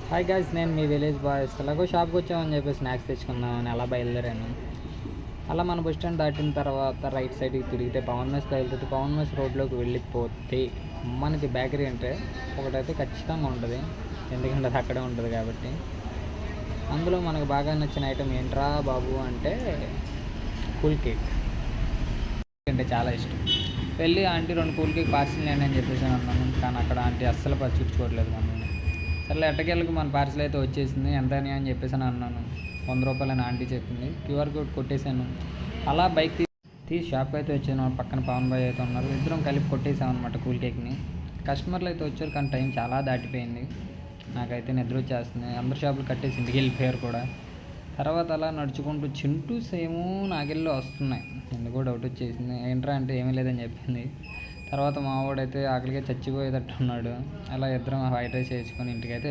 Hi guys, నేను మీ village boys. ఎలాగో షాప్కి వచ్చామని చెప్పి స్నాక్స్ తెచ్చుకుందామని అలా బయలుదేరాను. అలా మన బస్ స్టాండ్ దాటిన తర్వాత రైట్ సైడ్కి తిరిగితే పవన్ మెస్ తగులుతుంది. పవన్ మెస్ రోడ్లోకి వెళ్ళిపోతే మనకి బేకరీ అంటే ఒకటైతే ఖచ్చితంగా ఉంటుంది, ఎందుకంటే అది అక్కడే ఉంటుంది కాబట్టి. అందులో మనకు బాగా నచ్చిన ఐటెం ఏంట్రా బాబు అంటే కూల్ కేక్ అంటే చాలా ఇష్టం. వెళ్ళి ఆంటీ 2 కూల్ కేక్ పార్సిల్ చేయండి అని చెప్పేసి అన్నాను. కానీ అక్కడ ఆంటీ అస్సలు పచ్చుకోవట్లేదు మనల్ని. సర్లే ఎట్టకెళ్ళకి మన పార్సిల్ అయితే వచ్చేసింది, ఎంత అని చెప్పేసి అన్నాను. 100 రూపాయలని ఆంటీ చెప్పింది. క్యూఆర్ కోడ్ కొట్టేశాను. అలా బైక్ తీసి షాప్ అయితే వచ్చాను. పక్కన పవన్ బాయ్ అయితే ఉన్నారు. ఇద్దరం కలిపి కొట్టేసాం అనమాట కూల్ కేక్ని. కస్టమర్లు అయితే వచ్చారు, కానీ టైం చాలా దాటిపోయింది. నాకైతే నిద్ర వచ్చేస్తుంది. అందరు షాపులు కట్టేసి ఇంటికి వెళ్ళిపోయారు కూడా. తర్వాత అలా నడుచుకుంటూ చింటూస్ ఏమో నాకెళ్ళి వస్తున్నాయి. ఎందుకో డౌట్ వచ్చేసింది. ఏంట్రా అంటే ఏమీ లేదని చెప్పింది. తర్వాత మా వాడైతే ఆకలిగా చచ్చిపోయేటట్టు ఉన్నాడు. అలా ఇద్దరం వైట్ రైస్ వేసుకొని ఇంటికైతే